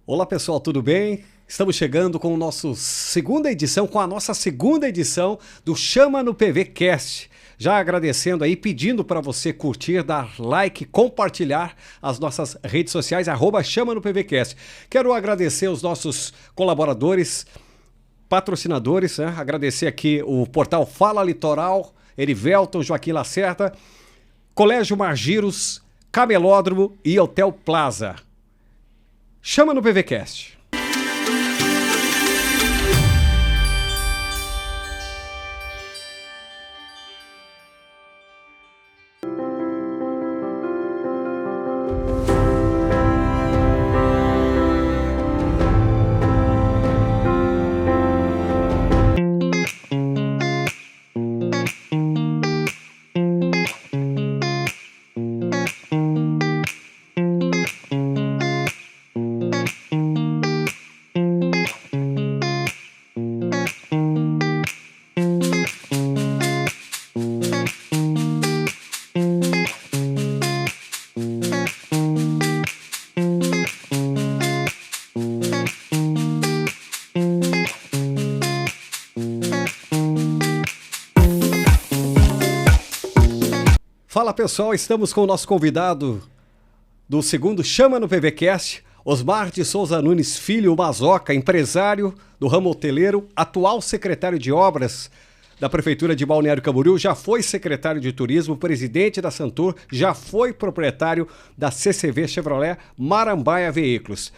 Olá pessoal, tudo bem? Estamos chegando com a nossa segunda edição do Chama no PV Cast. Já agradecendo aí, pedindo para você curtir, dar like, compartilhar as nossas redes sociais, @Chama no PVcast. Quero agradecer os nossos colaboradores, patrocinadores, né? Agradecer aqui o portal Fala Litoral, Erivelton, Joaquim Lacerda, Colégio Margiros, Camelódromo e Hotel Plaza. Chama no PVcast. Fala pessoal, estamos com o nosso convidado do segundo Chama no PVcast, Osmar de Souza Nunes Filho, Mazoca, empresário do ramo hoteleiro, atual secretário de obras da Prefeitura de Balneário Camboriú, já foi secretário de turismo, presidente da Santur, já foi proprietário da CCV Chevrolet Marambaia Veículos.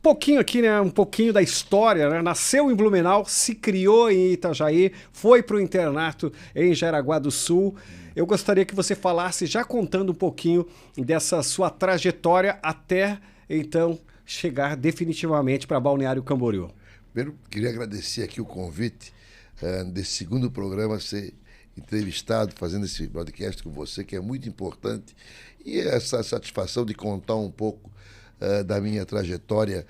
Pouquinho aqui, né? Um pouquinho da história, né? Nasceu em Blumenau, se criou em Itajaí, foi para o internato em Jaraguá do Sul. Eu gostaria que você falasse, já contando um pouquinho dessa sua trajetória até, então, chegar definitivamente para Balneário Camboriú. Primeiro, queria agradecer aqui o convite desse segundo programa, ser entrevistado, fazendo esse podcast com você, que é muito importante, e essa satisfação de contar um pouco da minha trajetória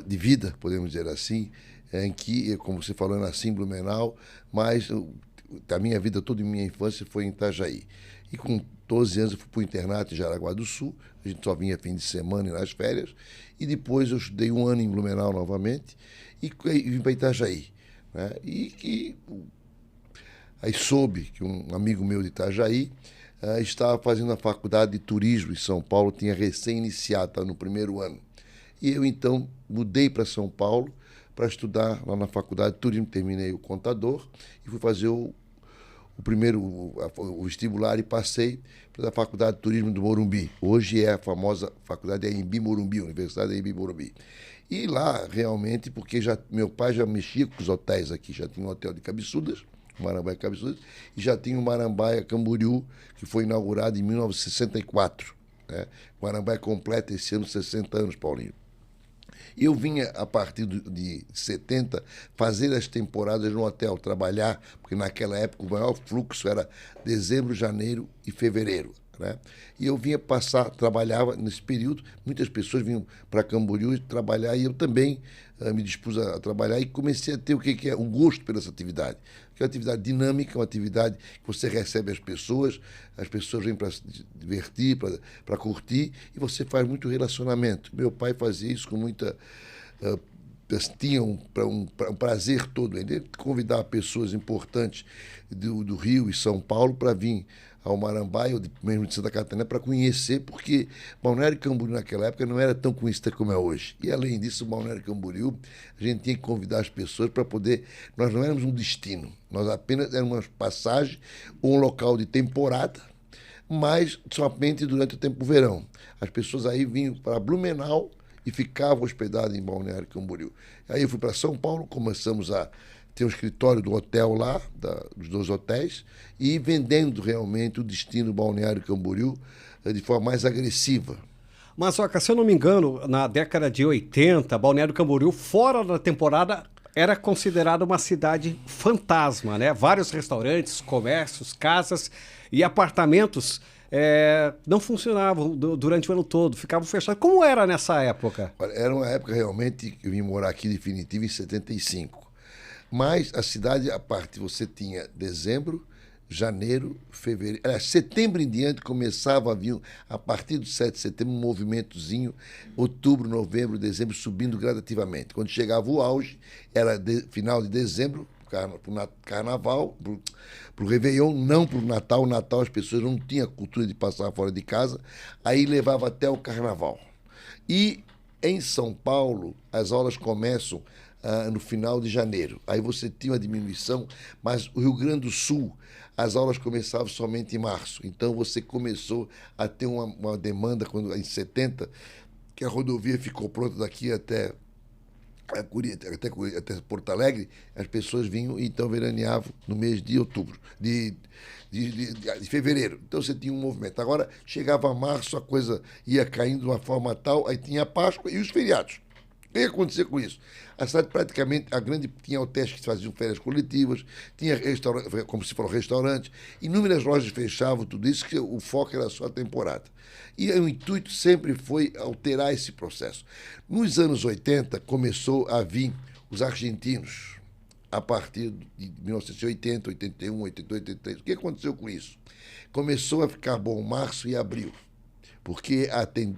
de vida, podemos dizer assim, em que, como você falou, eu nasci em Blumenau, mas a minha vida toda, minha infância foi em Itajaí. E com 12 anos eu fui para o internato em Jaraguá do Sul, a gente só vinha fim de semana e nas férias, e depois eu estudei um ano em Blumenau novamente e vim para Itajaí. Né? Aí soube que um amigo meu de Itajaí estava fazendo a faculdade de turismo em São Paulo, tinha recém-iniciado, estava no primeiro ano. E eu então mudei para São Paulo para estudar lá na faculdade de turismo, terminei o contador e fui fazer o vestibular e passei para a Faculdade de Turismo do Morumbi. Hoje é a famosa Faculdade Anhembi Morumbi, Universidade Anhembi Morumbi. E lá, realmente, porque meu pai já mexia com os hotéis aqui, já tinha um hotel de cabeçudas, Marambaia Cabeçudas, e já tinha o Marambaia Camboriú, que foi inaugurado em 1964. Né? O Marambaia completa esse ano 60 anos, Paulinho. Eu vinha, a partir de 70, fazer as temporadas no hotel, trabalhar, porque naquela época o maior fluxo era dezembro, janeiro e fevereiro. Né? E eu vinha trabalhava nesse período, muitas pessoas vinham para Camboriú trabalhar, e eu também me dispus a trabalhar e comecei a ter o que é o gosto pela essa atividade. Que é uma atividade dinâmica, uma atividade que você recebe as pessoas vêm para se divertir, para curtir, e você faz muito relacionamento. Meu pai fazia isso com muita... tinha um prazer todo em convidar pessoas importantes do Rio e São Paulo para vir ao Marambaia, ou mesmo de Santa Catarina, para conhecer, porque Balneário Camboriú naquela época não era tão conhecida como é hoje. E, além disso, Balneário Camboriú, a gente tinha que convidar as pessoas para poder... Nós não éramos um destino, nós apenas éramos uma passagem, um local de temporada, mas somente durante o tempo do verão. As pessoas aí vinham para Blumenau e ficavam hospedadas em Balneário Camboriú. Aí eu fui para São Paulo, começamos a ter um escritório do hotel lá, dos 2 hotéis, e vendendo realmente o destino Balneário Camboriú de forma mais agressiva. Mas, se eu não me engano, na década de 80, Balneário Camboriú, fora da temporada, era considerada uma cidade fantasma, né? Vários restaurantes, comércios, casas e apartamentos não funcionavam durante o ano todo, ficavam fechados. Como era nessa época? Olha, era uma época realmente que eu vim morar aqui definitivo em 75. Mas a cidade, a parte você tinha dezembro, janeiro, fevereiro, setembro em diante começava a vir, a partir do 7 de setembro, um movimentozinho, outubro, novembro, dezembro, subindo gradativamente. Quando chegava o auge, era final de dezembro, para o carnaval, para o Réveillon, não para o Natal. O Natal as pessoas não tinham a cultura de passar fora de casa, aí levava até o carnaval. E em São Paulo, as aulas começam no final de janeiro. Aí você tinha uma diminuição, mas o Rio Grande do Sul, as aulas começavam somente em março. Então você começou a ter uma demanda quando, em 70, que a rodovia ficou pronta daqui até Porto Alegre, as pessoas vinham e então veraneavam no mês de outubro, de fevereiro. Então você tinha um movimento. Agora, chegava março, a coisa ia caindo de uma forma tal, aí tinha a Páscoa e os feriados. O que ia acontecer com isso? A cidade praticamente, tinha hotéis que faziam férias coletivas, tinha como se falou, restaurante, inúmeras lojas fechavam, tudo isso, que o foco era só a temporada. E o intuito sempre foi alterar esse processo. Nos anos 80, começou a vir os argentinos, a partir de 1980, 81, 82, 83. O que aconteceu com isso? Começou a ficar bom março e abril, porque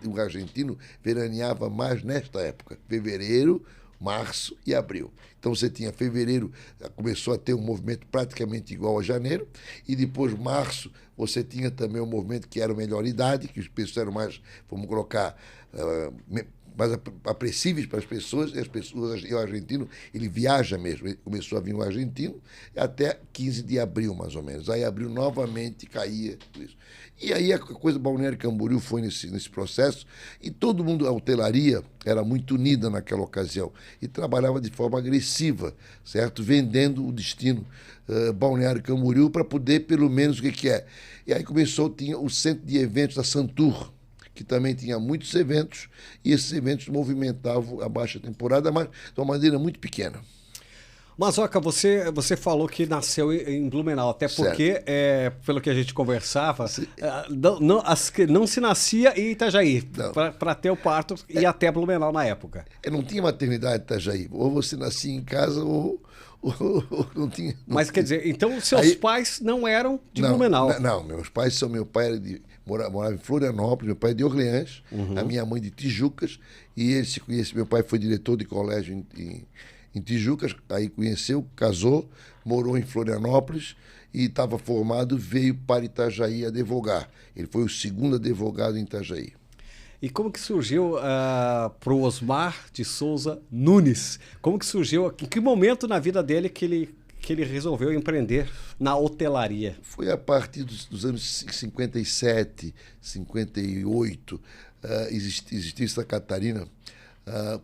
o argentino veraneava mais nesta época, fevereiro, março e abril. Então você tinha fevereiro, começou a ter um movimento praticamente igual a janeiro, e depois março você tinha também um movimento que era a melhor idade, que os preços eram mais, vamos colocar, mais apressíveis para as pessoas, e o argentino, ele viaja mesmo, ele começou a vir o argentino até 15 de abril, mais ou menos. Aí abril novamente caía tudo isso. E aí a coisa Balneário Camboriú foi nesse processo, e todo mundo, a hotelaria era muito unida naquela ocasião e trabalhava de forma agressiva, certo? Vendendo o destino Balneário Camboriú para poder, pelo menos, o que é. E aí tinha o centro de eventos da Santur, que também tinha muitos eventos, e esses eventos movimentavam a baixa temporada, mas de uma maneira muito pequena. Mazoca, você falou que nasceu em Blumenau, até porque, pelo que a gente conversava, não se nascia em Itajaí, para ter o parto e até Blumenau na época. Não tinha maternidade em Itajaí, ou você nascia em casa ou não tinha. Mas quer dizer, então seus pais não eram de Blumenau? Não, meu pai era morava em Florianópolis, meu pai é de Orleans, a minha mãe de Tijucas, e ele se conhece, meu pai foi diretor de colégio em Tijucas, aí conheceu, casou, morou em Florianópolis e estava formado, veio para Itajaí advogar. Ele foi o segundo advogado em Itajaí. E como que surgiu para o Osmar de Souza Nunes? Como que surgiu, em que momento na vida dele que ele resolveu empreender na hotelaria? Foi a partir dos anos 57, 58, existia em Santa Catarina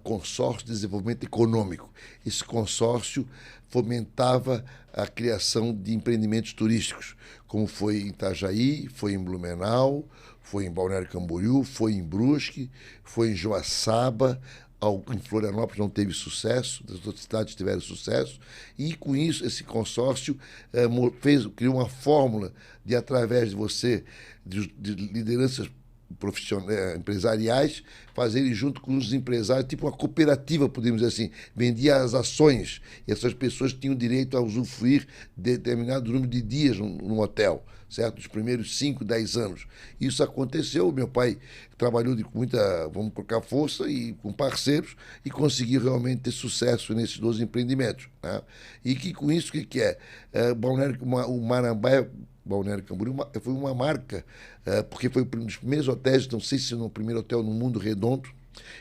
consórcio de desenvolvimento econômico. Esse consórcio fomentava a criação de empreendimentos turísticos, como foi em Itajaí, foi em Blumenau, foi em Balneário Camboriú, foi em Brusque, foi em Joaçaba. Em Florianópolis não teve sucesso, as outras cidades tiveram sucesso, e com isso esse consórcio criou uma fórmula de, através de você, de lideranças empresariais, fazerem junto com os empresários, tipo uma cooperativa, podemos dizer assim, vendia as ações, e essas pessoas tinham direito a usufruir de determinado número de dias num hotel, certo? Os primeiros 5, 10 anos. Isso aconteceu, meu pai trabalhou com muita, vamos colocar, força e com parceiros, e conseguiu realmente ter sucesso nesses 12 empreendimentos, né? E que com isso, o que é? O Marambá, Balneário Camboriú, foi uma marca, porque foi um dos primeiros hotéis, não sei se no primeiro hotel no mundo redondo,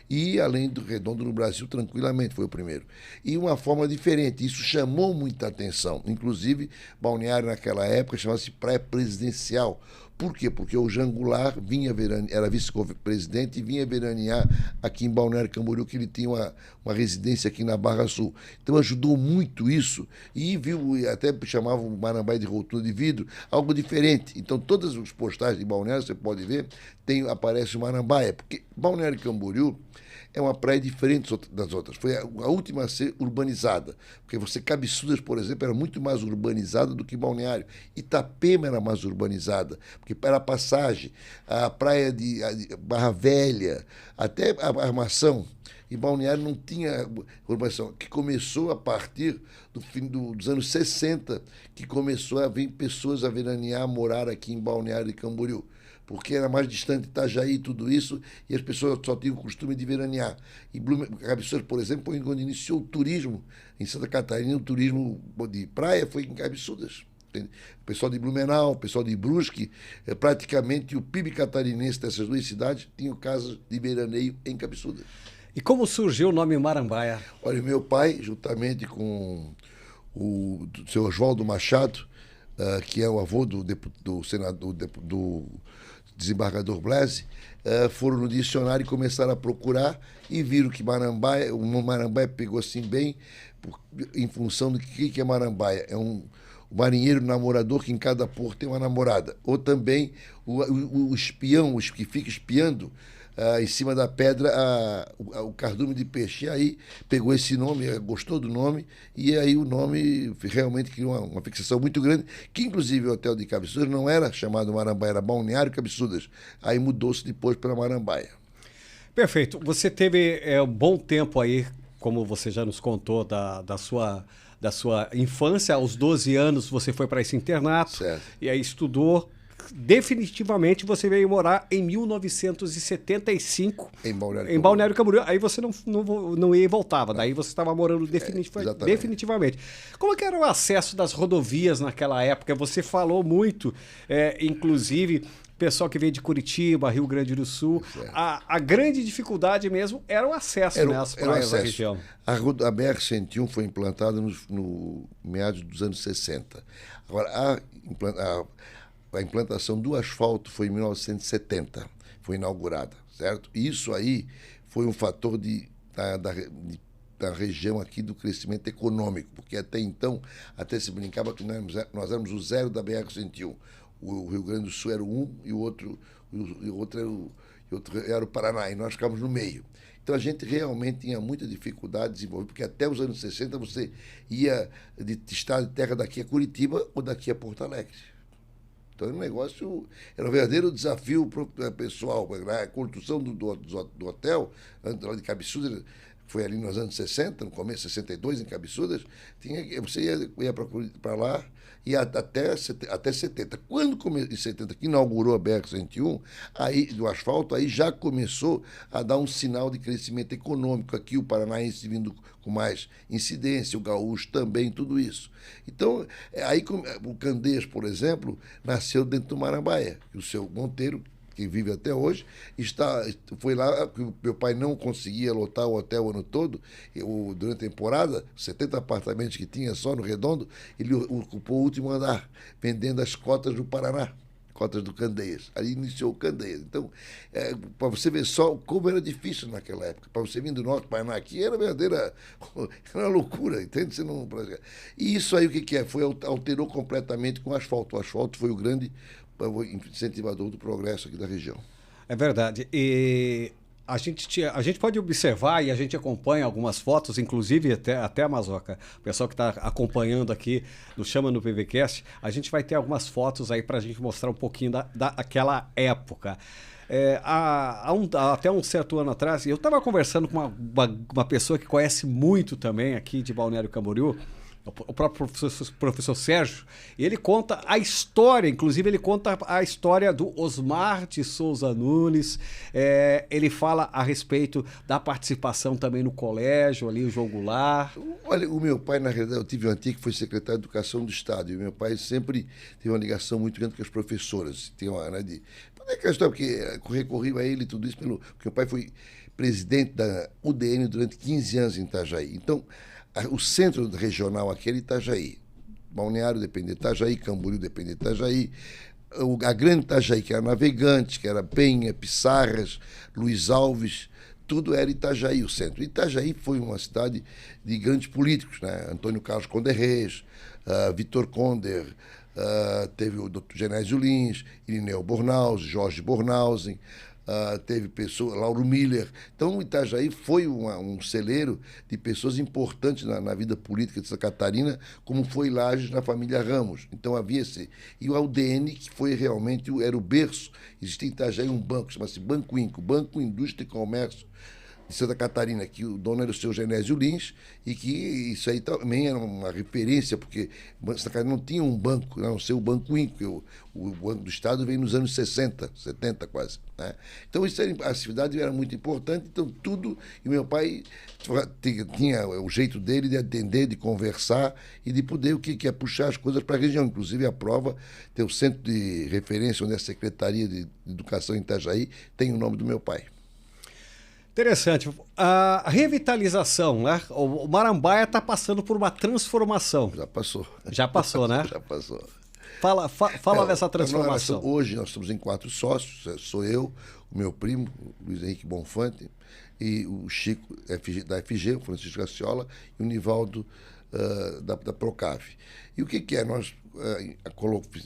e além do redondo no Brasil, tranquilamente foi o primeiro. E uma forma diferente, isso chamou muita atenção. Inclusive, Balneário naquela época chamava-se Praia Presidencial. Por quê? Porque o Jean Goulart era vice-presidente e vinha veranear aqui em Balneário Camboriú, que ele tinha uma residência aqui na Barra Sul. Então ajudou muito isso, e até chamavam o Marambá de rotura de vidro, algo diferente. Então todas as postagens de Balneário, você pode ver, aparece o Marambá, porque Balneário Camboriú é uma praia diferente das outras. Foi a última a ser urbanizada. Porque Cabeçudas, por exemplo, era muito mais urbanizada do que Balneário. Itapema era mais urbanizada, porque era a passagem. A praia de Barra Velha, até a Armação, E Balneário não tinha urbanização, que começou a partir do fim dos anos 60, que começou a vir pessoas a veranear, a morar aqui em Balneário e Camboriú, porque era mais distante de Itajaí e tudo isso, e as pessoas só tinham o costume de veranear. E Cabeçudas, por exemplo, foi quando iniciou o turismo em Santa Catarina, o turismo de praia foi em Cabeçudas. O pessoal de Blumenau, o pessoal de Brusque, praticamente o PIB catarinense dessas duas cidades tinham casas de veraneio em Cabeçudas. E como surgiu o nome Marambaia? Olha, meu pai, juntamente com o seu Oswaldo Machado, que é o avô do senador, do desembargador Blasi, foram no dicionário e começaram a procurar e viram que Marambaia, o Marambaia pegou assim bem, em função do que é Marambaia. É um marinheiro namorador que em cada porto tem uma namorada. Ou também o espião, os que fica espiando em cima da pedra o cardume de peixe. E aí pegou esse nome, gostou do nome, e aí o nome realmente criou uma fixação muito grande, que inclusive o hotel de Cabeçudas não era chamado Marambaia, era Balneário Cabeçudas. Aí mudou-se depois para Marambaia. Perfeito. Você teve um bom tempo aí, como você já nos contou, da sua infância. Aos 12 anos você foi para esse internato, certo, e aí estudou. Definitivamente você veio morar em 1975 em Balneário Camboriú. Aí você não ia e voltava, daí você estava morando definitivamente. Como que era o acesso das rodovias naquela época? Você falou muito, inclusive, pessoal que veio de Curitiba, Rio Grande do Sul. A grande dificuldade mesmo era o acesso às praias da região. A BR-101 foi implantada no meados dos anos 60. Agora, a implantação do asfalto foi em 1970, foi inaugurada, certo? E isso aí foi um fator da região aqui do crescimento econômico, porque até então, até se brincava que nós éramos o zero da BR-101. O Rio Grande do Sul era o 1 e o outro era o Paraná, e nós ficávamos no meio. Então a gente realmente tinha muita dificuldade de desenvolver, porque até os anos 60 você ia de estado de terra daqui a Curitiba ou daqui a Porto Alegre. Então era um verdadeiro desafio pessoal. A construção do hotel, lá de Cabeçudas, foi ali nos anos 60, no começo de 62, em Cabeçudas, você ia para lá e até 70. Quando em 70, que inaugurou a BR-101, aí, do asfalto, aí já começou a dar um sinal de crescimento econômico. Aqui o paranaense vindo com mais incidência, o gaúcho também, tudo isso. Então, aí o Candeias, por exemplo, nasceu dentro do Marambaia, que o seu Monteiro, que vive até hoje, foi lá, que o meu pai não conseguia lotar o hotel o ano todo, durante a temporada, 70 apartamentos que tinha só no Redondo, ele ocupou o último andar, vendendo as cotas do Paraná, cotas do Candeias. Ali iniciou o Candeias. Então, para você ver só como era difícil naquela época. Para você vir do norte, Paraná, aqui era era uma loucura, entende? E isso aí o que é? Alterou completamente com o asfalto. O asfalto foi o grande incentivador do progresso aqui da região. É verdade. E a gente pode observar, e a gente acompanha algumas fotos, inclusive até a Mazoca, o pessoal que está acompanhando aqui no Chama no PVCast, a gente vai ter algumas fotos aí para a gente mostrar um pouquinho daquela época. Até um certo ano atrás, eu estava conversando com uma pessoa que conhece muito também aqui de Balneário Camboriú, o próprio professor Sérgio, e ele conta a história, inclusive ele conta a história do Osmar de Souza Nunes, ele fala a respeito da participação também no colégio, ali o João Goulart. Olha, o meu pai, na realidade, eu tive um tio que foi secretário de Educação do Estado, e o meu pai sempre teve uma ligação muito grande com as professoras. Tem uma, né, porque recorri a ele e tudo isso, porque meu pai foi presidente da UDN durante 15 anos em Itajaí. Então, o centro regional aqui era Itajaí. Balneário depende de Itajaí, Camboriú depende de Itajaí. A grande Itajaí, que era Navegante, que era Penha, Pissarras, Luiz Alves, tudo era Itajaí, o centro. Itajaí foi uma cidade de grandes políticos, né? Antônio Carlos Conder Reis, Vitor Conder, teve o Dr. Genésio Lins, Irineu Bornhausen, Jorge Bornhausen, teve pessoas, Lauro Miller. Então, Itajaí foi um celeiro de pessoas importantes na vida política de Santa Catarina, como foi Lages na família Ramos. Então, havia esse... E o UDN, que foi realmente, era o berço. Existia em Itajaí um banco, chama-se Banco Inco, Banco Indústria e Comércio de Santa Catarina, que o dono era o seu Genésio Lins, e que isso aí também era uma referência, porque Santa Catarina não tinha um banco, não sei o Banco Inco, o Banco do Estado veio nos anos 60, 70 quase. Né? Então, a cidade era muito importante, então tudo. E meu pai tinha o jeito dele de atender, de conversar e de poder o que é puxar as coisas para a região. Inclusive, a prova tem o centro de referência, onde é a Secretaria de Educação em Itajaí, tem o nome do meu pai. Interessante. A revitalização, né? O Marambaia está passando por uma transformação. Já passou. Já passou, né? Já passou. Fala dessa transformação. Hoje nós estamos em 4 sócios, sou eu, o meu primo, Luiz Henrique Bonfante, e o Chico da FG, o Francisco Graciola, e o Nivaldo da Procave. E o que é? Nós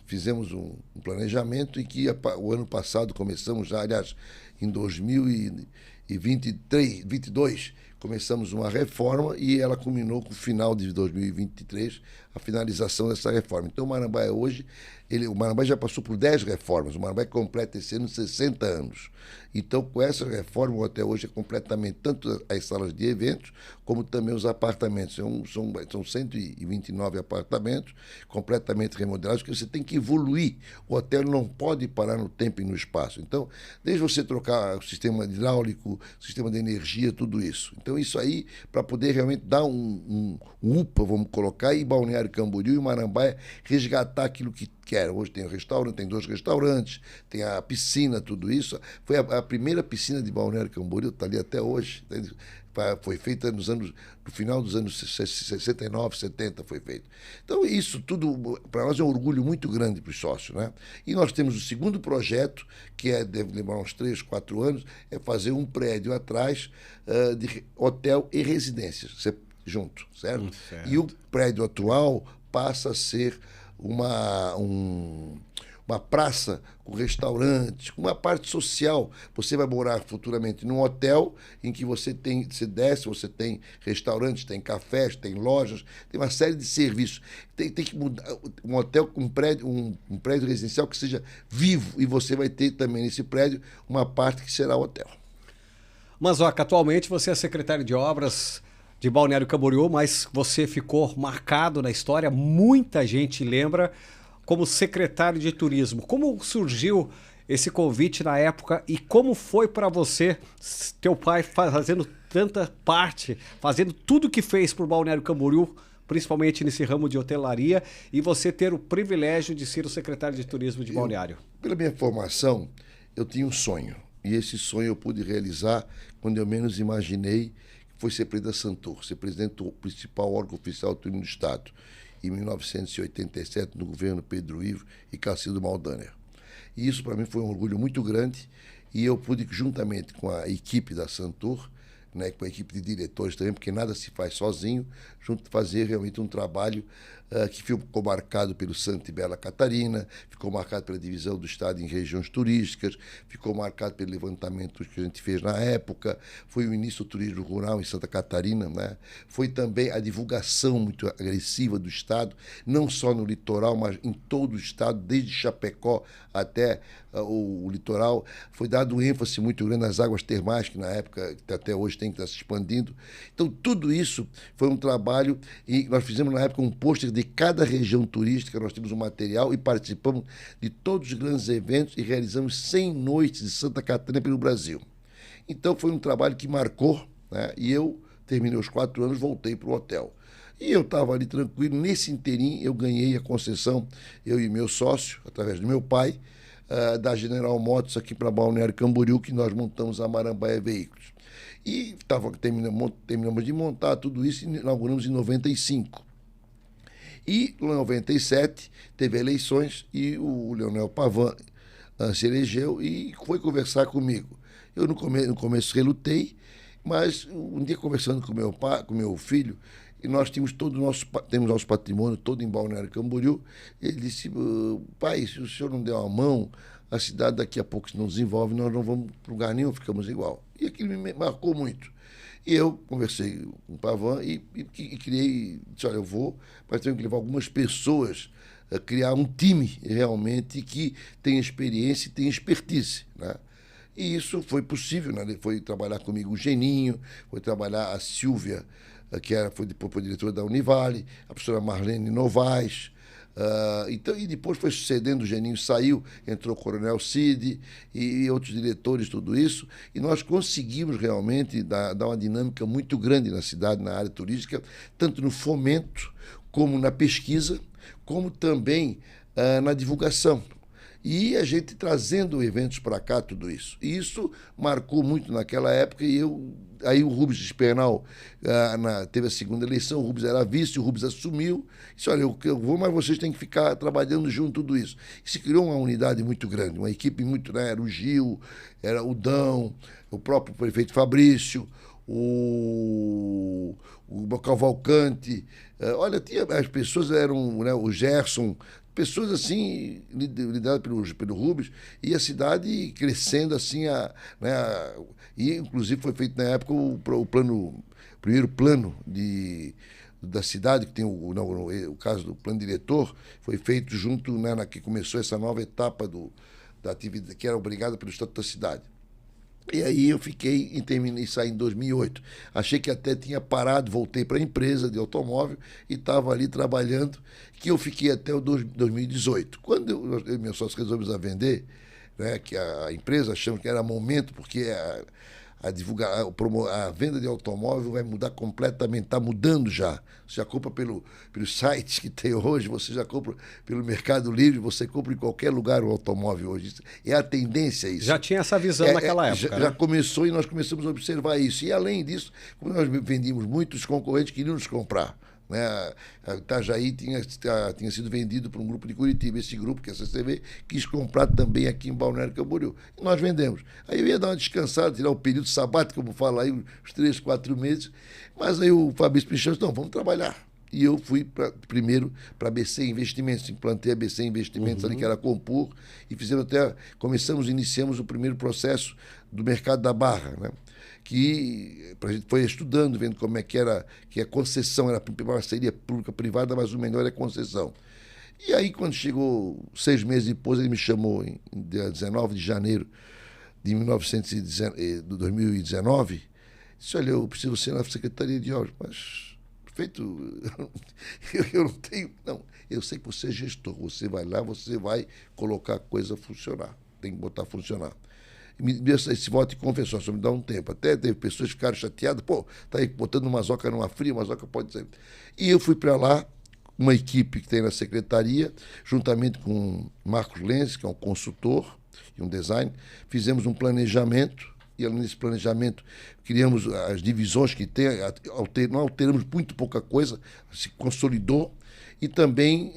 fizemos um planejamento em que o ano passado começamos já, aliás, em 2022, começamos uma reforma e ela culminou com o final de 2023, a finalização dessa reforma. Então, o Marambaia hoje, o Marambaia já passou por 10 reformas, o Marambaia completa esse ano 60 anos. Então, com essa reforma, o hotel hoje é completamente, tanto as salas de eventos, como também os apartamentos. São 129 apartamentos, completamente remodelados, que você tem que evoluir. O hotel não pode parar no tempo e no espaço. Então, desde você trocar o sistema hidráulico, sistema de energia, tudo isso. Então, isso aí, para poder realmente dar um UPA, vamos colocar, e Balneário Camboriú e Marambaia resgatar aquilo que quer. Hoje tem o restaurante, tem 2 restaurantes, tem a piscina, tudo isso. Foi a primeira piscina de Balneário Camboriú, está ali até hoje. Foi feita no final dos anos 69, 70 foi feito. Então, isso tudo, para nós, é um orgulho muito grande para os sócios. Né? E nós temos o segundo projeto, que deve levar uns 3, 4 anos, é fazer um prédio atrás de hotel e residências, junto, certo? Certo. E o prédio atual passa a ser uma praça com restaurantes, com uma parte social. Você vai morar futuramente num hotel em que você desce, você tem restaurantes, tem cafés, tem lojas, tem uma série de serviços. Tem que mudar um hotel com um prédio residencial que seja vivo, e você vai ter também nesse prédio uma parte que será hotel. Mazoca, atualmente você é secretário de obras de Balneário Camboriú, mas você ficou marcado na história, muita gente lembra, como secretário de turismo. Como surgiu esse convite na época e como foi para você, teu pai fazendo tanta parte, fazendo tudo que fez por Balneário Camboriú, principalmente nesse ramo de hotelaria, e você ter o privilégio de ser o secretário de turismo de Balneário? Pela minha formação, eu tinha um sonho. E esse sonho eu pude realizar quando eu menos imaginei, que foi ser presidente da Santur, ser presidente do principal órgão oficial do turismo do Estado, em 1987, no governo Pedro Ivo e Cacildo Maldaner. E isso, para mim, foi um orgulho muito grande, e eu pude, juntamente com a equipe da Santur, né, com a equipe de diretores também, porque nada se faz sozinho, fazer realmente um trabalho que ficou marcado pelo Santa e Bela Catarina, ficou marcado pela divisão do Estado em regiões turísticas, ficou marcado pelo levantamento que a gente fez na época, foi o início do turismo rural em Santa Catarina, né? Foi também a divulgação muito agressiva do Estado, não só no litoral, mas em todo o Estado, desde Chapecó até o litoral. Foi dado um ênfase muito grande nas águas termais, que na época, até hoje, tem que estar se expandindo. Então, tudo isso foi um trabalho, e nós fizemos na época um pôster de cada região turística, nós temos um material e participamos de todos os grandes eventos e realizamos 100 noites de Santa Catarina pelo Brasil. Então, foi um trabalho que marcou, né? E eu terminei os 4 anos, voltei para o hotel. E eu estava ali tranquilo, nesse interim eu ganhei a concessão, eu e meu sócio, através do meu pai, da General Motors aqui para Balneário Camboriú, que nós montamos a Marambaia Veículos. E terminamos de montar tudo isso e inauguramos em 95. E em 97 teve eleições e o Leonel Pavan se elegeu e foi conversar comigo. Eu no começo relutei, mas um dia conversando com meu pai, com meu filho, e nós temos nosso patrimônio todo em Balneário Camboriú, ele disse: pai, se o senhor não der uma mão, a cidade daqui a pouco se não desenvolve, nós não vamos para lugar nenhum, ficamos igual. E aquilo me marcou muito. E eu conversei com o Pavan e disse: olha, eu vou, mas tenho que levar algumas pessoas a criar um time realmente que tem experiência e tem expertise, né? E isso foi possível, né? Foi trabalhar comigo o Geninho, foi trabalhar a Silvia, foi depois foi diretora da Univale, a professora Marlene Novaes. Então, e depois foi sucedendo, o Geninho saiu, entrou o Coronel Cid e outros diretores, tudo isso, e nós conseguimos realmente dar uma dinâmica muito grande na cidade, na área turística, tanto no fomento, como na pesquisa, como também na divulgação. E a gente trazendo eventos para cá, tudo isso. E isso marcou muito naquela época. E aí o Rubens Espernal teve a segunda eleição, o Rubens era vice, o Rubens assumiu. Disse, olha, eu vou, mas vocês têm que ficar trabalhando junto, tudo isso. E se criou uma unidade muito grande, uma equipe muito, né? Era o Gil, era o Dão, o próprio prefeito Fabrício, o Cavalcante. Olha, as pessoas eram, né, o Gerson, pessoas assim, lideradas pelo Rubens, e a cidade crescendo assim, e inclusive foi feito na época o primeiro plano da cidade, que tem o caso do plano diretor, foi feito junto, né, que começou essa nova etapa da atividade, que era obrigada pelo Estatuto da Cidade. E aí eu terminei sair em 2008. Achei que até tinha parado, voltei para a empresa de automóvel e estava ali trabalhando, que eu fiquei até o 2018. Quando eu e meus sócios resolvemos vender, né, que a empresa achamos que era momento, porque a venda de automóvel vai mudar completamente, está mudando já. Você já compra pelos sites que tem hoje, você já compra pelo Mercado Livre, você compra em qualquer lugar o automóvel hoje. É a tendência isso. Já tinha essa visão naquela época. Já começou e nós começamos a observar isso. E além disso, como nós vendíamos muito, os concorrentes queriam nos comprar. Né? A Itajaí tinha sido vendido para um grupo de Curitiba. Esse grupo, que é a CCV, quis comprar também aqui em Balneário Camboriú. E nós vendemos. Aí eu ia dar uma descansada, tirar o período sabático, como fala aí, uns 3, 4 meses. Mas aí o Fabrício me chamou, não, vamos trabalhar. E eu fui primeiro para a BC Investimentos, implantei a BC Investimentos ali, que era Compur, e iniciamos o primeiro processo do mercado da Barra, né? Que a gente foi estudando, vendo como é que era, que a concessão era uma parceria pública-privada, mas o melhor é concessão. E aí, quando chegou 6 meses depois, ele me chamou, em dia 19 de janeiro de 2019, disse, olha, eu preciso ser na Secretaria de Obras, mas, prefeito, eu não tenho... Não, eu sei que você é gestor, você vai lá, você vai colocar a coisa a funcionar, tem que botar a funcionar. Me deu esse voto e confessou, só me dá um tempo. Até teve pessoas que ficaram chateadas, pô, tá aí botando uma zoca numa fria, uma zoca pode ser. E eu fui para lá, uma equipe que tem na secretaria, juntamente com Marcos Lenz, que é um consultor e um design, fizemos um planejamento, e nesse planejamento criamos as divisões que tem, não alteramos muito pouca coisa, se consolidou, e também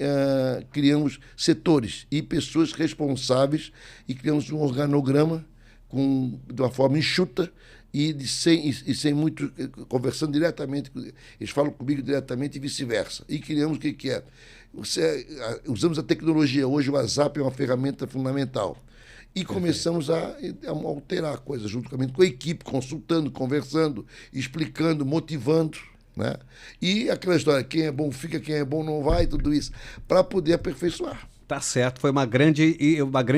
criamos setores e pessoas responsáveis, e criamos um organograma de uma forma enxuta e sem muito, conversando diretamente, eles falam comigo diretamente e vice-versa. E criamos o que é. Usamos a tecnologia, hoje o WhatsApp é uma ferramenta fundamental. E começamos a alterar a coisa juntamente com a equipe, consultando, conversando, explicando, motivando. Né? E aquela história, quem é bom fica, quem é bom não vai, tudo isso, para poder aperfeiçoar. Tá certo, foi uma grande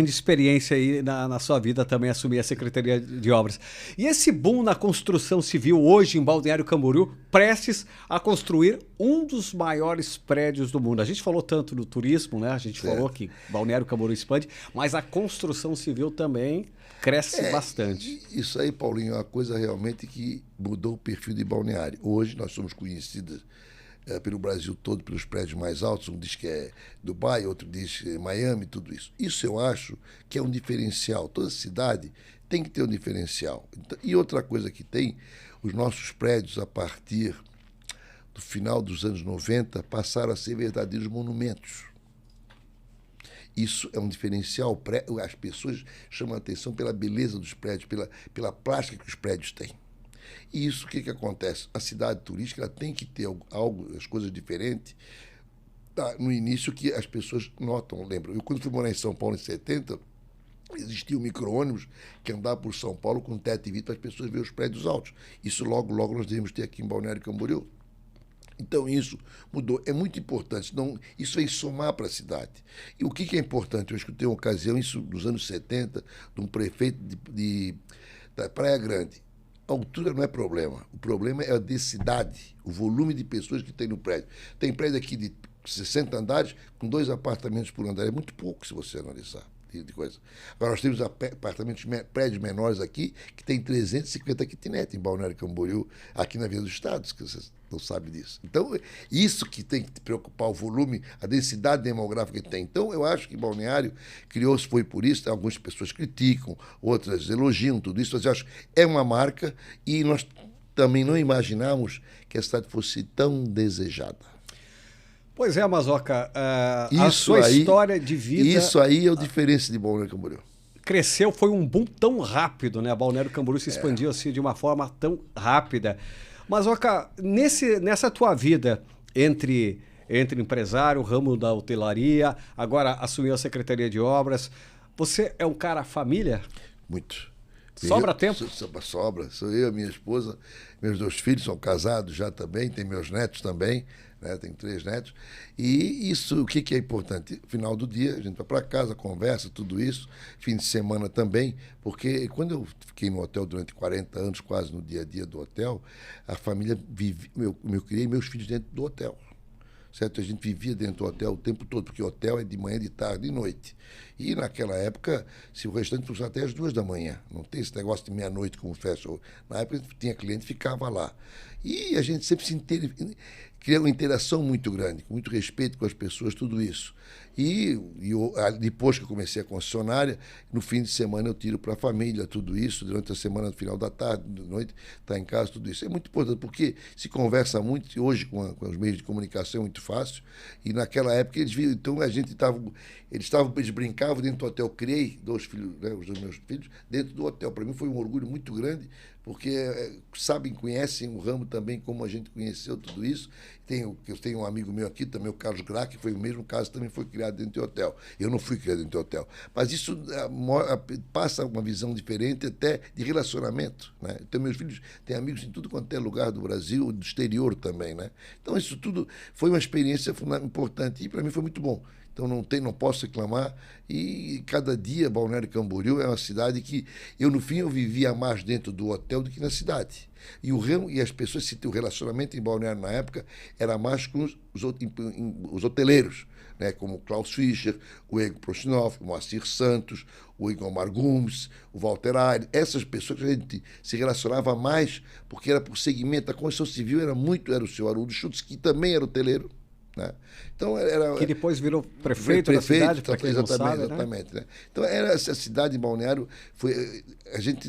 experiência aí na sua vida também assumir a Secretaria de Obras. E esse boom na construção civil hoje em Balneário Camboriú, prestes a construir um dos maiores prédios do mundo. A gente falou tanto do turismo, né? A gente falou que Balneário Camboriú expande, mas a construção civil também cresce bastante. Isso aí, Paulinho, é uma coisa realmente que mudou o perfil de Balneário. Hoje nós somos conhecidos pelo Brasil todo, pelos prédios mais altos, um diz que é Dubai, outro diz que é Miami, tudo isso. Isso eu acho que é um diferencial. Toda cidade tem que ter um diferencial. E outra coisa que tem, os nossos prédios, a partir do final dos anos 90, passaram a ser verdadeiros monumentos. Isso é um diferencial. As pessoas chamam a atenção pela beleza dos prédios, pela plástica que os prédios têm. E isso, o que acontece? A cidade turística ela tem que ter as coisas diferentes, no início que as pessoas notam, lembram. Eu, quando fui morar em São Paulo em 70, existia um micro-ônibus que andava por São Paulo com teto e vidro para as pessoas verem os prédios altos. Isso logo nós devemos ter aqui em Balneário Camboriú. Então, isso mudou. É muito importante. Não, isso vem somar para a cidade. E o que é importante? Eu escutei uma ocasião, isso nos anos 70, de um prefeito da Praia Grande. A altura não é problema. O problema é a densidade, o volume de pessoas que tem no prédio. Tem prédio aqui de 60 andares com 2 apartamentos por andar. É muito pouco, se você analisar. De coisa. Agora, nós temos apartamentos, prédios menores aqui, que tem 350 kitnet em Balneário Camboriú, aqui na Via dos Estados, que vocês não sabem disso. Então, isso que tem que te preocupar, o volume, a densidade demográfica que tem. Então, eu acho que Balneário criou-se, foi por isso, algumas pessoas criticam, outras elogiam tudo isso, mas eu acho que é uma marca e nós também não imaginamos que a cidade fosse tão desejada. Pois é, Mazoca, a sua história de vida... Isso aí é a diferença de Balneário Camboriú. Cresceu, foi um boom tão rápido, né? Balneário Camboriú se expandiu assim de uma forma tão rápida. Mazoca, nessa tua vida entre empresário, ramo da hotelaria, agora assumiu a Secretaria de Obras, você é um cara família? Muito. Sobra tempo? Sobra. Sou eu, minha esposa, meus 2 filhos são casados já também, tem meus netos também, né? Tenho 3 netos. E isso, o que é importante? Final do dia, a gente vai para casa, conversa, tudo isso. Fim de semana também, porque quando eu fiquei no hotel durante 40 anos, quase no dia a dia do hotel, a família vive, eu criei meus filhos dentro do hotel. Certo? A gente vivia dentro do hotel o tempo todo, porque o hotel é de manhã, de tarde, de noite. E naquela época, se o restaurante funcionava até às 2 da manhã, não tem esse negócio de meia-noite como fecha. Na época tinha cliente que ficava lá. E a gente sempre criou uma interação muito grande, com muito respeito com as pessoas, tudo isso. E depois que eu comecei a concessionária, no fim de semana eu tiro para a família tudo isso, durante a semana, no final da tarde, da noite, está em casa, tudo isso. É muito importante, porque se conversa muito, e hoje com os meios de comunicação é muito fácil, e naquela época eles viram, então a gente estava, eles brincavam dentro do hotel, eu criei 2 filhos, né, os 2 meus filhos, dentro do hotel. Para mim foi um orgulho muito grande, porque sabem, conhecem o ramo também, como a gente conheceu tudo isso. Eu tenho um amigo meu aqui, também o Carlos Grac, que foi o mesmo caso, também foi criado dentro do hotel. Eu não fui criado dentro do hotel. Mas isso passa uma visão diferente até de relacionamento, né? Então, meus filhos têm amigos em tudo quanto é lugar do Brasil, do exterior também, né? Então, isso tudo foi uma experiência importante e, para mim, foi muito bom. Então não posso reclamar. E cada dia Balneário Camboriú é uma cidade que no fim eu vivia mais dentro do hotel do que na cidade. E as pessoas, se o relacionamento em Balneário na época era mais com os hoteleiros, né, como o Klaus Fischer, o Ego Prochnow, o Moacir Santos, o Igor Margumes, o Walter Aire, essas pessoas que a gente se relacionava mais, porque era por segmento. A construção civil era o seu Haroldo Schutz, que também era hoteleiro. Né? Então que depois virou prefeito da cidade, para quem não sabe, exatamente, né? Então essa cidade de Balneário a gente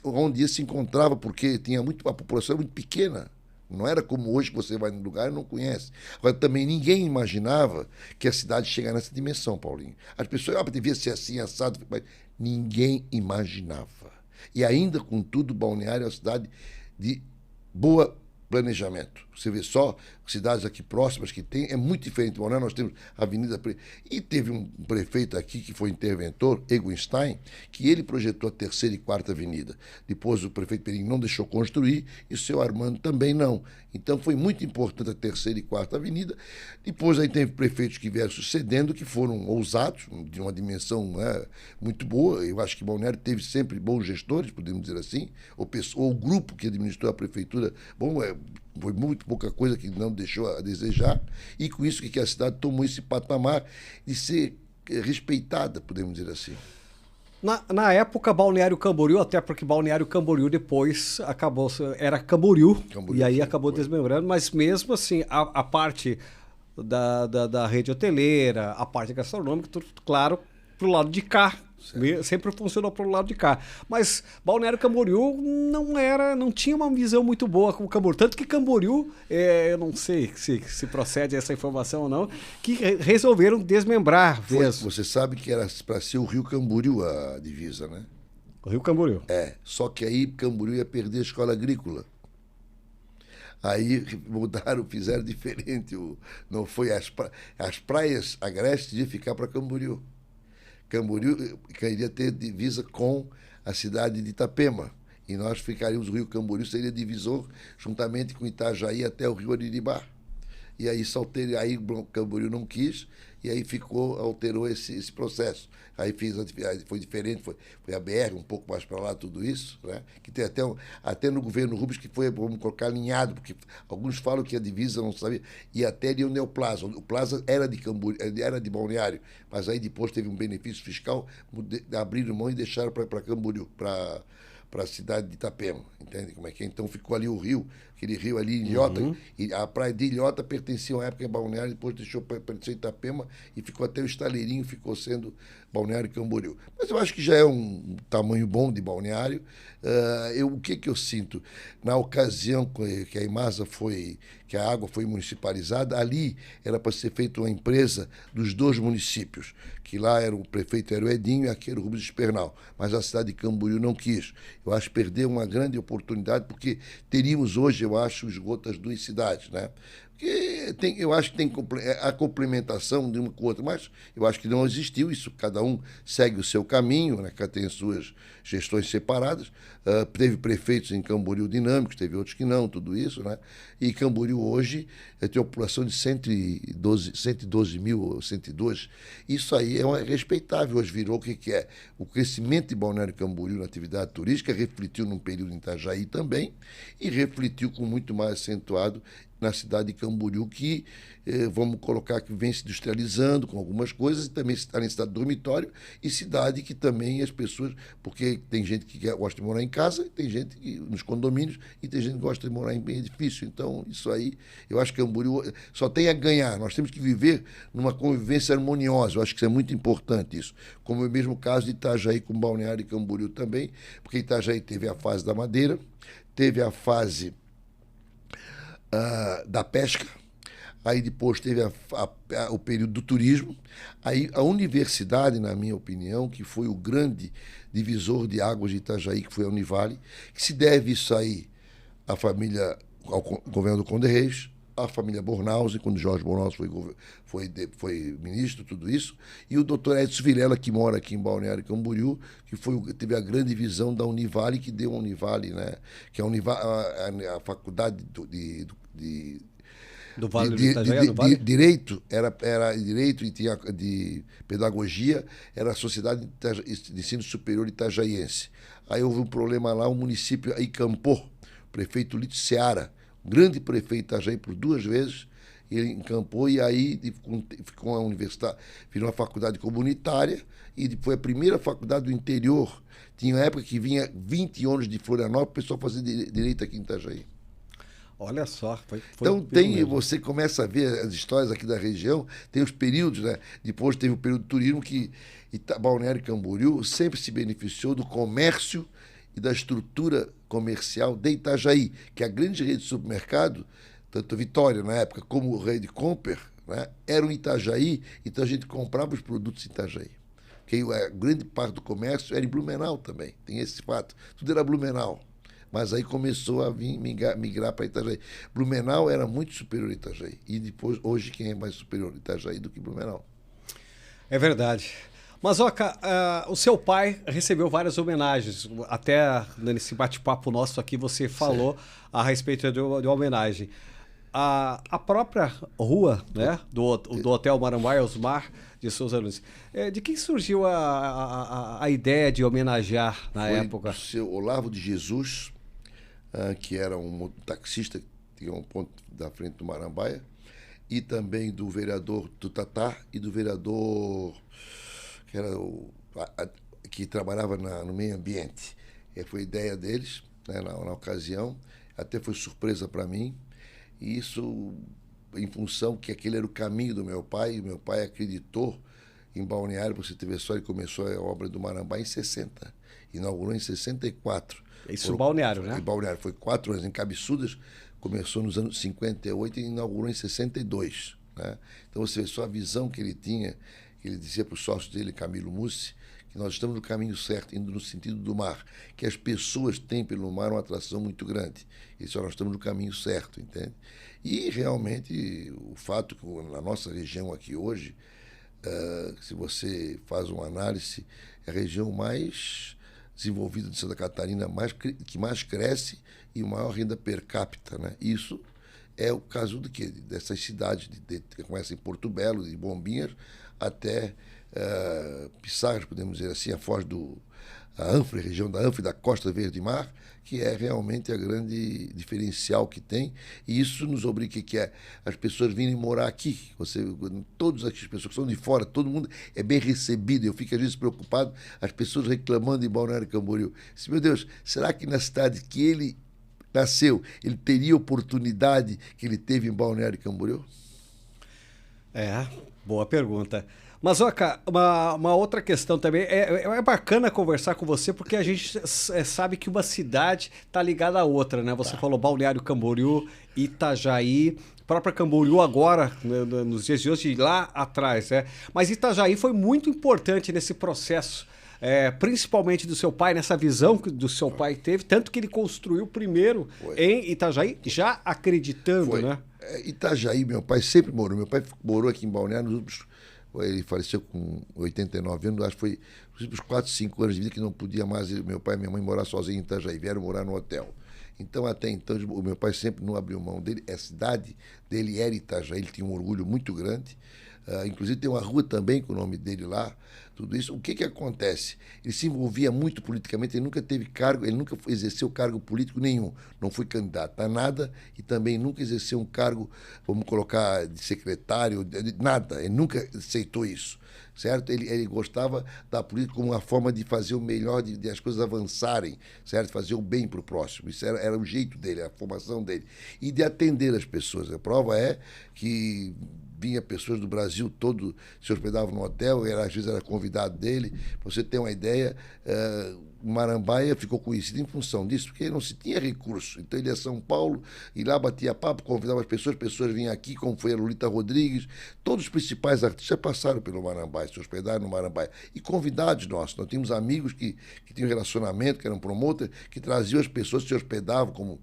um dia se encontrava porque a população era muito pequena. Não era como hoje que você vai num lugar e não conhece. Agora, também ninguém imaginava que a cidade chegasse nessa dimensão, Paulinho. As pessoas devia ser assim, assado, mas ninguém imaginava. E ainda, contudo, Balneário é uma cidade de boa planejamento. Você vê só cidades aqui próximas que tem, é muito diferente. Bom, né? Nós temos a Avenida... E teve um prefeito aqui que foi interventor, Egonstein, que ele projetou a 3ª e 4ª Avenida. Depois o prefeito Perim não deixou construir e o seu Armando também não. Então foi muito importante a 3ª e 4ª Avenida. Depois aí teve prefeitos que vieram sucedendo, que foram ousados, de uma dimensão, né, muito boa. Eu acho que Balneário teve sempre bons gestores, podemos dizer assim, ou o grupo que administrou a prefeitura, foi muito pouca coisa que não deixou a desejar, e com isso que a cidade tomou esse patamar de ser respeitada, podemos dizer assim. Na época, Balneário Camboriú, até porque Balneário Camboriú depois era Camboriú e aí acabou desmembrando, mas mesmo assim, a parte da rede hoteleira, a parte gastronômica, tudo claro, pro lado de cá. Certo. Sempre funcionou pro lado de cá. Mas Balneário Camboriú não tinha uma visão muito boa com o Camboriú. Tanto que Camboriú, eu não sei se procede essa informação ou não, que resolveram desmembrar. Você sabe que era para ser o Rio Camboriú a divisa, né? O Rio Camboriú. Só que aí Camboriú ia perder a escola agrícola. Aí mudaram, fizeram diferente. Não foi as praias agrestes de ficar para Camboriú. Camboriú queria ter divisa com a cidade de Itapema. E nós ficaríamos, o Rio Camboriú seria divisor juntamente com Itajaí até o Rio Ariribá. E aí aí o Camboriú não quis, e aí alterou esse processo. Aí foi diferente, foi a BR, um pouco mais para lá, tudo isso, né? Que tem até no governo Rubens que foi, vamos colocar, alinhado, porque alguns falam que a divisa não sabia, e até ali onde é o Plaza. O Plaza era de Camboriú, era de Balneário, mas aí depois teve um benefício fiscal, abriram mão e deixaram para Camboriú, para a cidade de Itapema, entende como é que é? Então ficou ali o rio, aquele rio ali, Ilhota, e a praia de Ilhota pertencia à época em Balneário, depois deixou pertencer a Itapema e ficou até o Estaleirinho, ficou sendo Balneário Camboriú. Mas eu acho que já é um tamanho bom de balneário. O que eu sinto? Na ocasião que a Imasa que a água foi municipalizada, ali era para ser feita uma empresa dos dois municípios, que lá o prefeito era o Edinho e aqui era o Rubens Espernal, mas a cidade de Camboriú não quis. Eu acho que perdeu uma grande oportunidade, porque teríamos hoje, eu acho, esgoto das duas cidades, né? Porque eu acho que tem a complementação de uma com a outra, mas eu acho que não existiu isso. Cada um segue o seu caminho, né? Tem as suas gestões separadas. Teve prefeitos em Camboriú dinâmicos, teve outros que não, tudo isso, né? E Camboriú hoje tem uma população de 112 mil, 102. Isso aí é respeitável. Hoje virou o que é? O crescimento de Balneário Camboriú na atividade turística refletiu num período em Itajaí também, e refletiu com muito mais acentuado na cidade de Camboriú, que vamos colocar que vem se industrializando com algumas coisas, e também está em cidade dormitório, e cidade que também as pessoas, porque tem gente que gosta de morar em casa, tem gente nos condomínios, e tem gente que gosta de morar em edifício. Então, isso aí, eu acho que Camboriú só tem a ganhar. Nós temos que viver numa convivência harmoniosa. Eu acho que isso é muito importante, isso. Como é o mesmo caso de Itajaí com Balneário e Camboriú também, porque Itajaí teve a fase da madeira, teve a fase da pesca, aí depois teve o período do turismo, aí a universidade, na minha opinião, que foi o grande divisor de águas de Itajaí, que foi a Univale, que se deve isso aí à família, ao governo do Conde Reis, à família Bornhausen, quando Jorge Bornhausen foi ministro, tudo isso, e o doutor Edson Vilela, que mora aqui em Balneário Camboriú, que teve a grande visão da Univale, que deu a Univale, né? Que a faculdade do Vale do Itajaí, do Vale? Direito, era direito e tinha de pedagogia, era a Sociedade de Ensino Superior Itajaiense. Aí houve um problema lá, o município encampou, o prefeito Lito Seara, grande prefeito Itajaí por 2 vezes, ele encampou, e aí ficou a universidade, virou uma faculdade comunitária, e foi a primeira faculdade do interior. Tinha uma época que vinha 20 ônibus de Florianópolis, o pessoal fazia direito aqui em Itajaí. Olha só, então você começa a ver as histórias aqui da região, tem os períodos, né? Depois teve o período do turismo, que Balneário Camboriú sempre se beneficiou do comércio e da estrutura comercial de Itajaí, que a grande rede de supermercado, tanto Vitória na época como o Rede Comper, né, eram em Itajaí, então a gente comprava os produtos em Itajaí. Porque a grande parte do comércio era em Blumenau também, tem esse fato. Tudo era Blumenau. Mas aí começou a migrar para Itajaí. Blumenau era muito superior a Itajaí. E depois, hoje, quem é mais superior a Itajaí do que Blumenau? É verdade. Mas, Oca, o seu pai recebeu várias homenagens. Até nesse bate-papo nosso aqui, você falou a respeito de homenagem. A própria rua, né, do Hotel Marambaia Osmar de Souza Nunes, de quem surgiu a ideia de homenagear na época? Foi o seu Olavo de Jesus, que era um taxista que tinha um ponto da frente do Marambaia, e também do vereador Tutatá e do vereador que era que trabalhava no meio ambiente. Foi ideia deles, né, na ocasião, até foi surpresa para mim, e isso em função que aquele era o caminho do meu pai, e meu pai acreditou em Balneário. Para você ter só, ele começou a obra do Marambaia em 60, inaugurou em 64. Isso Balneário, né? Em Balneário, foi 4 anos. Em Cabeçudas, começou nos anos 58 e inaugurou em 62. Né? Então você vê só a visão que ele tinha, que ele dizia para os sócios dele, Camilo Mussi, que nós estamos no caminho certo, indo no sentido do mar, que as pessoas têm pelo mar uma atração muito grande. E só nós estamos no caminho certo, entende? E realmente o fato que na nossa região aqui hoje, se você faz uma análise, é a região mais desenvolvida de Santa Catarina, que mais cresce e maior renda per capita, né? Isso é o caso do quê? Dessas cidades, que começa em Porto Belo, de Bombinhas, até Pissarras, podemos dizer assim, a foz a Anfra, a região da Anfra, da Costa Verde Mar, que é realmente a grande diferencial que tem, e isso nos obriga que é as pessoas virem morar aqui. Todas as pessoas que são de fora, todo mundo é bem recebido. Eu fico às vezes preocupado, as pessoas reclamando em Balneário Camboriú. Meu Deus, será que na cidade que ele nasceu, ele teria oportunidade que ele teve em Balneário Camboriú? Boa pergunta. Mas, Oca, uma outra questão também, é bacana conversar com você, porque a gente sabe que uma cidade está ligada à outra, né? Você falou Balneário Camboriú, Itajaí, própria Camboriú agora, né, nos dias de hoje, lá atrás, né? Mas Itajaí foi muito importante nesse processo, principalmente do seu pai, nessa visão que do seu pai teve, tanto que ele construiu primeiro em Itajaí, já acreditando, né? Itajaí, meu pai sempre morou. Meu pai morou aqui em Balneário nos últimos... Ele faleceu com 89 anos, acho que foi os 4, 5 anos de vida que não podia mais meu pai e minha mãe morar sozinhos em Itajaí, vieram morar no hotel. Então, até então, o meu pai sempre não abriu mão dele. A cidade dele era Itajaí, ele tinha um orgulho muito grande. Inclusive, tem uma rua também com o nome dele lá. Tudo isso. O que acontece? Ele se envolvia muito politicamente, ele nunca teve cargo, ele nunca exerceu cargo político nenhum. Não foi candidato a nada e também nunca exerceu um cargo, vamos colocar, de secretário, nada. Ele nunca aceitou isso. Certo? Ele gostava da política como uma forma de fazer o melhor, de as coisas avançarem, certo? Fazer o bem para o próximo. Isso era o jeito dele, a formação dele. E de atender as pessoas. A prova é que vinha pessoas do Brasil todo, se hospedavam no hotel, às vezes era convidado dele. Para você ter uma ideia, Marambaia ficou conhecido em função disso, porque não se tinha recurso. Então ele ia a São Paulo, e lá batia papo, convidava as pessoas vinham aqui, como foi a Lolita Rodrigues. Todos os principais artistas passaram pelo Marambaia, se hospedaram no Marambaia. E convidados nossos, nós tínhamos amigos que tinham relacionamento, que eram promotores, que traziam as pessoas, se hospedavam, como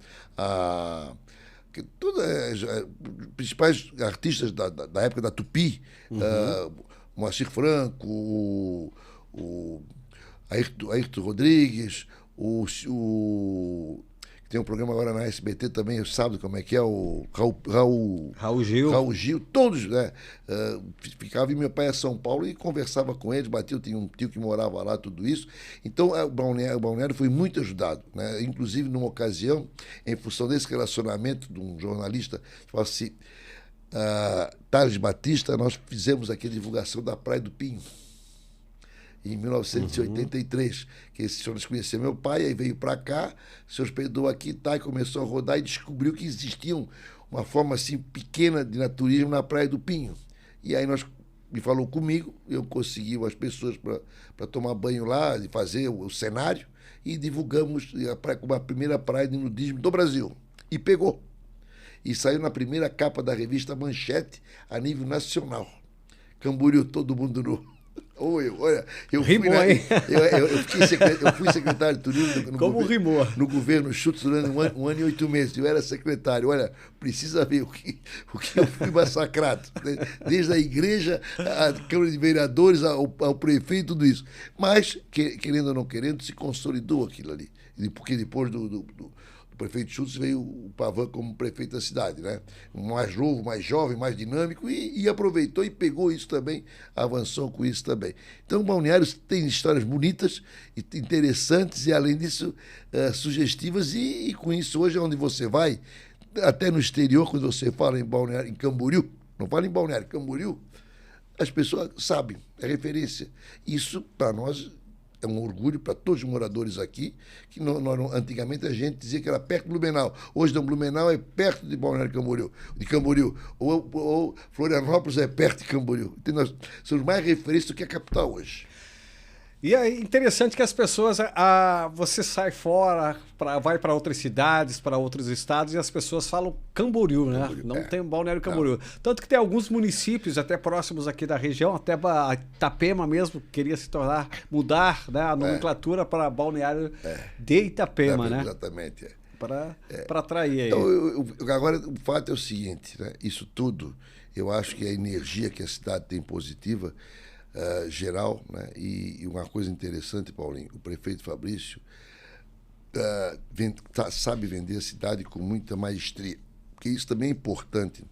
todos os principais artistas da época da Tupi, Moacir Franco, o Ayrton Rodrigues, que tem um programa agora na SBT também, sábado, como é que é, o Raul Gil. Raul Gil, todos, né? Ficava em meu pai a São Paulo e conversava com eles, batia, tinha um tio que morava lá, tudo isso. Então, o Balneário foi muito ajudado, né? Inclusive, numa ocasião, em função desse relacionamento de um jornalista, que fala assim, Thales Batista, nós fizemos aqui a divulgação da Praia do Pinho, em 1983, que esse senhor conheceu meu pai, aí veio para cá, se hospedou aqui, e começou a rodar e descobriu que existia uma forma assim pequena de naturismo na Praia do Pinho. E aí me falou comigo, eu consegui as pessoas para tomar banho lá, de fazer o cenário, e divulgamos a praia como a primeira praia de nudismo do Brasil. E pegou. E saiu na primeira capa da revista Manchete, a nível nacional. Camboriú, todo mundo nu. Olha, eu rimou, fui, hein? Eu fui secretário de turismo no governo Schultz durante um ano e 8 meses. Eu era secretário. Olha, precisa ver o que eu fui massacrado. Desde a igreja, a Câmara de Vereadores, ao prefeito, tudo isso. Mas, querendo ou não querendo, se consolidou aquilo ali. Porque depois do prefeito Schultz veio o Pavan como prefeito da cidade, né? Mais novo, mais jovem, mais dinâmico, e aproveitou e pegou isso também, avançou com isso também. Então, Balneário tem histórias bonitas, interessantes e, além disso, sugestivas, e com isso, hoje, onde você vai, até no exterior, quando você fala em Balneário, em Camboriú, não fala em Balneário, Camboriú, as pessoas sabem, é referência. Isso, para nós, é um orgulho para todos os moradores aqui, que antigamente a gente dizia que era perto de Blumenau. Hoje, não, Blumenau é perto de Balneário Camboriú. Ou Florianópolis é perto de Camboriú. Então, nós somos mais referências do que a capital hoje. E é interessante que as pessoas, você sai fora, vai para outras cidades, para outros estados, e as pessoas falam Camboriú, né? Não tem Balneário Camboriú. Não. Tanto que tem alguns municípios até próximos aqui da região, até a Itapema mesmo, queria mudar, né, a nomenclatura para Balneário de Itapema, né? Exatamente. Para atrair aí. Então, agora, o fato é o seguinte, né? Isso tudo, eu acho que a energia que a cidade tem positiva, geral, né? E uma coisa interessante, Paulinho, o prefeito Fabrício sabe vender a cidade com muita maestria. porque isso também é importante.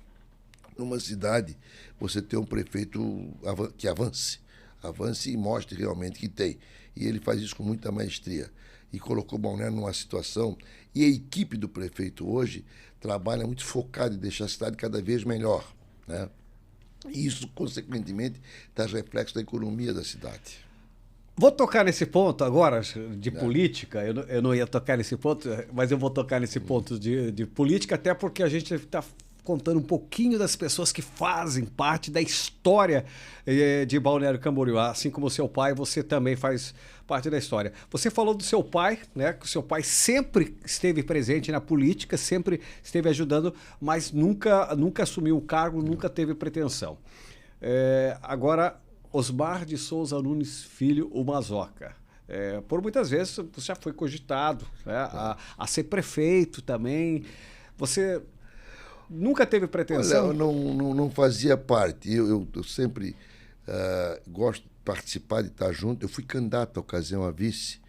Numa cidade, você ter um prefeito que avance e mostre realmente que tem. E ele faz isso com muita maestria. E colocou Balneário numa situação... E a equipe do prefeito hoje trabalha muito focada em deixar a cidade cada vez melhor, né? E isso, consequentemente, traz reflexo da economia da cidade. Vou tocar nesse ponto agora de política. Eu não ia tocar nesse ponto, mas eu vou tocar nesse ponto de política, até porque a gente está contando um pouquinho das pessoas que fazem parte da história de Balneário Camboriú. Assim como o seu pai, você também faz parte da história. Você falou do seu pai, né? Que o seu pai sempre esteve presente na política, sempre esteve ajudando, mas nunca assumiu o cargo, nunca teve pretensão. Agora, Osmar de Souza Nunes Filho, o Mazoca. Por muitas vezes você já foi cogitado, né, a ser prefeito também. Você nunca teve pretensão? Olha, eu não fazia parte. Eu sempre gosto de participar, de estar junto. Eu fui candidato à ocasião a vice.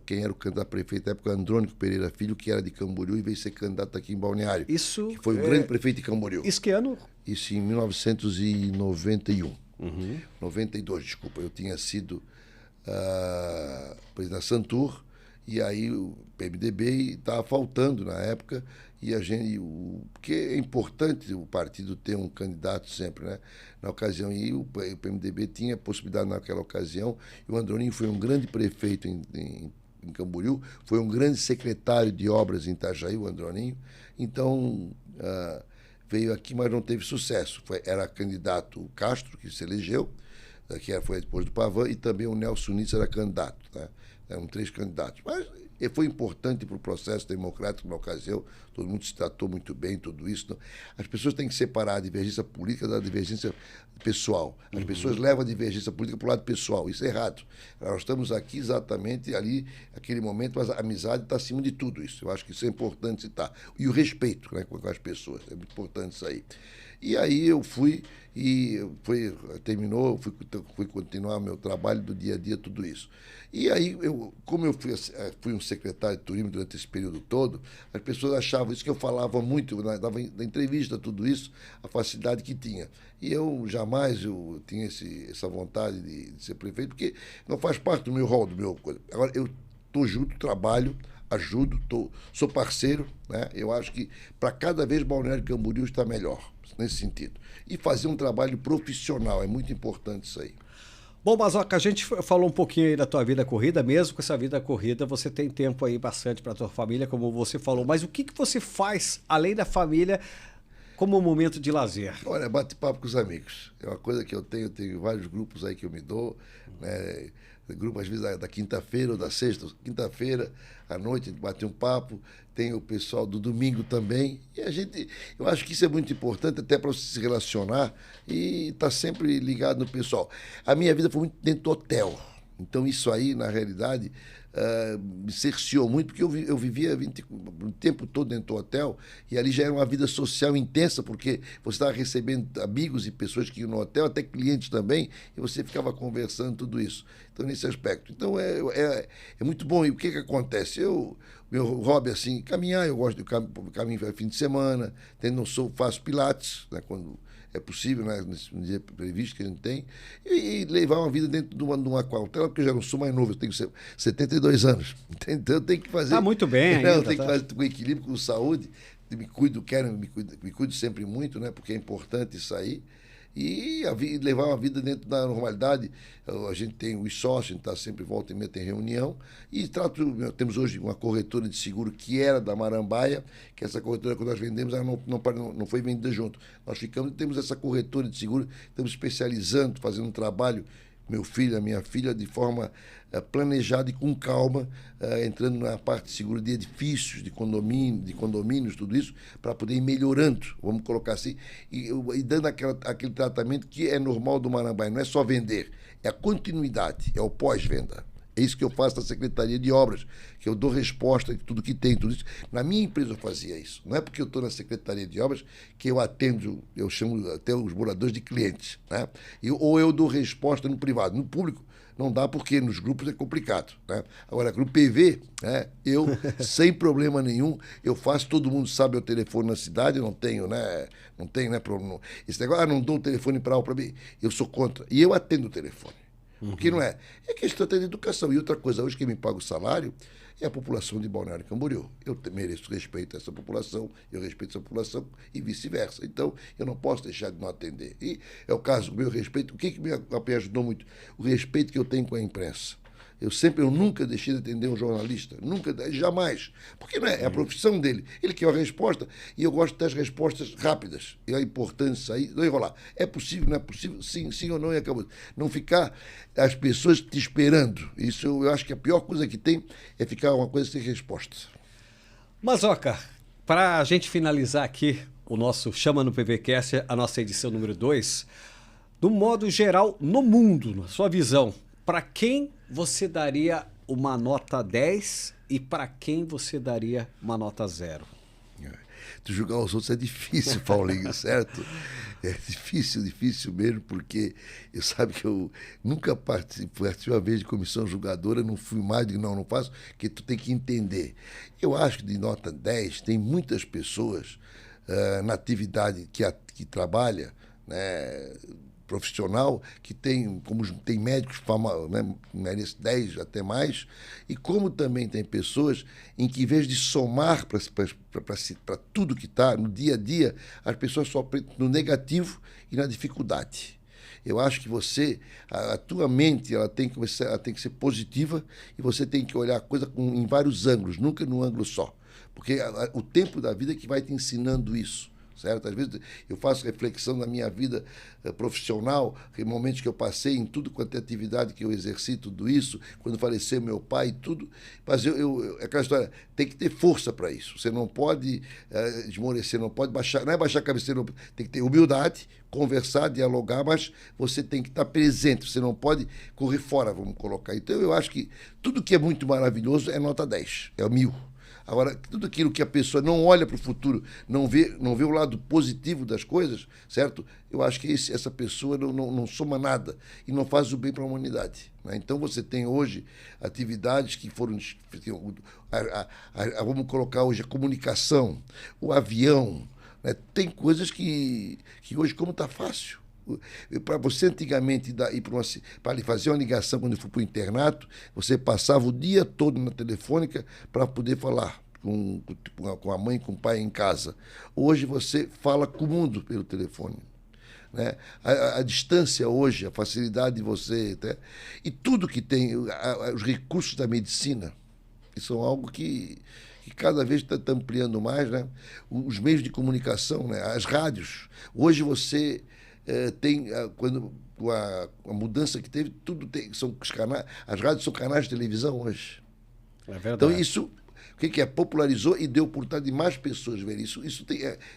Quem era o candidato a prefeito na época, Andrônico Pereira Filho, que era de Camboriú e veio ser candidato aqui em Balneário. Isso que foi o grande prefeito de Camboriú. Isso que ano? Isso em 1991. 92, desculpa. Eu tinha sido presidente da Santur, e aí o PMDB estava faltando na época, e a gente, porque é importante o partido ter um candidato sempre, né? Na ocasião, e o PMDB tinha possibilidade naquela ocasião, e o Androninho foi um grande prefeito em Camboriú, foi um grande secretário de obras em Itajaí, o Androninho, então veio aqui, mas não teve sucesso. Era candidato o Castro, que se elegeu, que foi depois do Pavan, e também o Nelson Nitz era candidato, né? Eram 3 candidatos. Mas foi importante para o processo democrático na ocasião, todo mundo se tratou muito bem, tudo isso. Então, as pessoas têm que separar a divergência política da divergência pessoal. As pessoas levam a divergência política para o lado pessoal. Isso é errado. Nós estamos aqui exatamente ali, naquele momento, mas a amizade está acima de tudo isso. Eu acho que isso é importante citar. E o respeito, né, com as pessoas. É muito importante isso aí. E aí eu fui terminou, fui continuar meu trabalho do dia a dia, tudo isso. E aí, como eu fui um secretário de turismo durante esse período todo, as pessoas achavam isso que eu falava muito, dava na entrevista, tudo isso, a facilidade que tinha. E eu jamais tinha essa vontade de ser prefeito, porque não faz parte do meu rol, do meu coisa. Agora, eu estou junto, trabalho, ajudo, sou parceiro, né? Eu acho que para cada vez Balneário Camboriú está melhor, nesse sentido. E fazer um trabalho profissional, é muito importante isso aí. Bom, Mazoca, a gente falou um pouquinho aí da tua vida corrida, mesmo com essa vida corrida, você tem tempo aí bastante para a tua família, como você falou, mas o que você faz, além da família, como um momento de lazer? Olha, bate-papo com os amigos. É uma coisa que eu tenho vários grupos aí que eu me dou, né? Grupo, às vezes, da quinta-feira ou da sexta. Quinta-feira, à noite, a gente bate um papo. Tem o pessoal do domingo também. E eu acho que isso é muito importante, até para você se relacionar e estar sempre ligado no pessoal. A minha vida foi muito dentro do hotel. Então, isso aí, na realidade, me cerceou muito, porque eu vivia o tempo todo dentro do hotel, e ali já era uma vida social intensa, porque você estava recebendo amigos e pessoas que iam no hotel, até clientes também, e você ficava conversando, tudo isso. Então, nesse aspecto. Então, é muito bom. E o que acontece? Meu hobby é assim, caminhar, eu gosto de caminhar fim de semana, faço pilates, né, quando é possível, né, nesse dia previsto que a gente tem, e levar uma vida dentro de uma cautela, porque eu já não sou mais novo, eu tenho 72 anos. Então eu tenho que fazer... Está muito bem ainda. Eu tenho que fazer com equilíbrio, com saúde, me cuido sempre muito, né, porque é importante isso aí. E levar uma vida dentro da normalidade. A gente tem os sócios, a gente está sempre volta e meia, tem reunião, e temos hoje uma corretora de seguro que era da Marambaia, que essa corretora, quando nós vendemos, ela não foi vendida junto. Nós temos essa corretora de seguro, estamos especializando, fazendo um trabalho, meu filho, a minha filha, de forma planejada e com calma, entrando na parte de seguro de edifícios, de condomínios, tudo isso, para poder ir melhorando, vamos colocar assim, e dando aquele tratamento que é normal do Marambaia. Não é só vender, é a continuidade, é o pós-venda. É isso que eu faço na Secretaria de Obras, que eu dou resposta de tudo que tem, tudo isso. Na minha empresa eu fazia isso. Não é porque eu estou na Secretaria de Obras que eu atendo, eu chamo até os moradores de clientes, né? Ou eu dou resposta no privado. No público, Não dá porque nos grupos é complicado, né? Agora, no PV, né, eu, sem problema nenhum, eu faço, todo mundo sabe o telefone na cidade, eu não tenho, né? Não tenho, né? Esse negócio, não dou um telefone para mim, eu sou contra. E eu atendo o telefone. Porque não é. É questão até de educação. E outra coisa, hoje quem me paga o salário é a população de Balneário Camboriú. Eu mereço respeito a essa população, eu respeito essa população e vice-versa. Então, eu não posso deixar de não atender. E é o caso, o meu respeito, o que me ajudou muito? O respeito que eu tenho com a imprensa. Eu nunca deixei de atender um jornalista, nunca, jamais. Porque não é a profissão dele. Ele quer uma resposta e eu gosto das respostas rápidas. E a importância aí, não enrolar. É possível, não é possível? Sim, sim ou não, e acabou. Não ficar as pessoas te esperando. Isso eu acho que a pior coisa que tem é ficar uma coisa sem resposta. Mazoca, para a gente finalizar aqui o nosso Chama no PVCast, a nossa edição número 2, do modo geral, no mundo, na sua visão, para quem você daria uma nota 10 e para quem você daria uma nota 0? Tu julgar os outros é difícil, Paulinho, certo? É difícil mesmo, porque eu sabe que eu nunca participei uma vez de comissão julgadora, não fui mais, não faço, porque tu tem que entender. Eu acho que de nota 10 tem muitas pessoas na atividade que trabalha, né, profissional, que tem, como tem médicos famosos, né, merece 10 até mais, e como também tem pessoas em que, em vez de somar para tudo que está no dia a dia, as pessoas só aprendem no negativo e na dificuldade. Eu acho que a tua mente, ela tem que ser positiva e você tem que olhar a coisa em vários ângulos, nunca num ângulo só. Porque o tempo da vida é que vai te ensinando isso. Certo? Às vezes eu faço reflexão na minha vida profissional, momentos que eu passei em tudo quanto é atividade que eu exerci, tudo isso, quando faleceu meu pai e tudo, mas aquela história, tem que ter força para isso, você não pode esmorecer, não pode baixar, não é baixar a cabeça, tem que ter humildade, conversar, dialogar, mas você tem que estar presente, você não pode correr fora, vamos colocar. Então eu acho que tudo que é muito maravilhoso é nota 10, é 1000. Agora, tudo aquilo que a pessoa não olha para o futuro, não vê o lado positivo das coisas, certo? Eu acho que essa pessoa não soma nada e não faz o bem para a humanidade. Né? Então, você tem hoje atividades que foram... vamos colocar hoje a comunicação, o avião, né? Tem coisas que hoje, como está fácil. Para você antigamente ir para lhe fazer uma ligação quando eu fui para o internato, você passava o dia todo na telefônica para poder falar com a mãe, com o pai em casa. Hoje você fala com o mundo pelo telefone. Né? A distância hoje, a facilidade de você... Né? E tudo que tem, os recursos da medicina, que são algo que cada vez está ampliando mais, né? Os meios de comunicação, né? As rádios. Hoje você... com a mudança que teve, tudo são os canais, as rádios são canais de televisão hoje. É verdade. Então isso, o que é? Popularizou e deu oportunidade de mais pessoas ver isso. Isso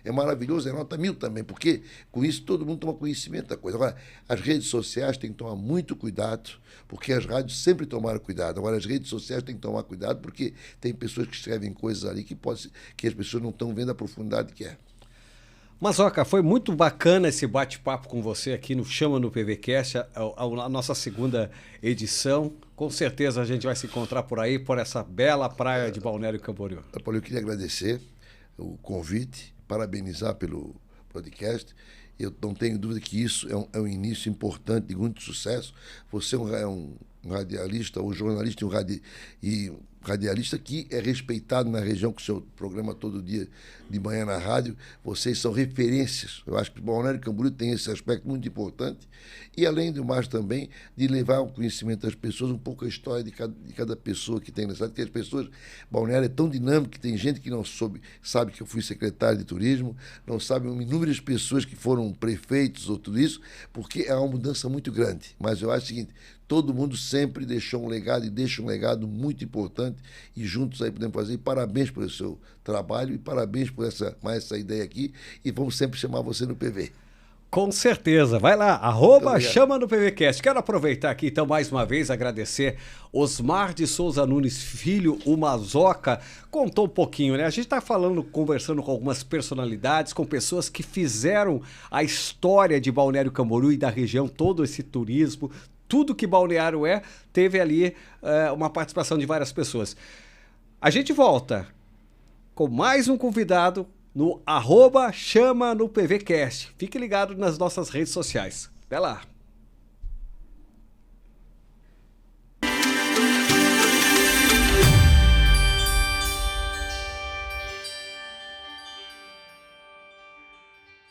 é maravilhoso, é nota 1000 também, porque com isso todo mundo toma conhecimento da coisa. Agora, as redes sociais têm que tomar muito cuidado, porque as rádios sempre tomaram cuidado. Agora, as redes sociais têm que tomar cuidado, porque tem pessoas que escrevem coisas ali que as pessoas não estão vendo a profundidade que é. Mazoca, foi muito bacana esse bate-papo com você aqui no Chama no PVCast, a nossa segunda edição. Com certeza a gente vai se encontrar por aí, por essa bela praia de Balneário Camboriú. Paulo, eu queria agradecer o convite, parabenizar pelo podcast. Eu não tenho dúvida que isso é um início importante de muito sucesso. Você é um radialista, ou jornalista e radialista que é respeitado na região, com o seu programa todo dia de manhã na rádio. Vocês são referências. Eu acho que o Balneário Camboriú tem esse aspecto muito importante. E, além do mais, também, de levar ao conhecimento das pessoas um pouco a história de cada pessoa que tem na cidade, porque as pessoas... Balneário é tão dinâmico que tem gente que não sabe que eu fui secretário de turismo, não sabe inúmeras pessoas que foram prefeitos ou tudo isso, porque é uma mudança muito grande. Mas eu acho o seguinte, todo mundo sempre deixou um legado e deixa um legado muito importante e juntos aí podemos fazer. E parabéns pelo seu trabalho e parabéns por mais essa ideia aqui e vamos sempre chamar você no PV. Com certeza. Vai lá, @chama no PVCast. Quero aproveitar aqui, então, mais uma vez, agradecer Osmar de Souza Nunes Filho, o Mazoca. Contou um pouquinho, né? A gente está conversando com algumas personalidades, com pessoas que fizeram a história de Balneário Camboriú e da região, todo esse turismo, tudo que Balneário teve ali uma participação de várias pessoas. A gente volta com mais um convidado no @chama no PVcast. Fique ligado nas nossas redes sociais. Até lá!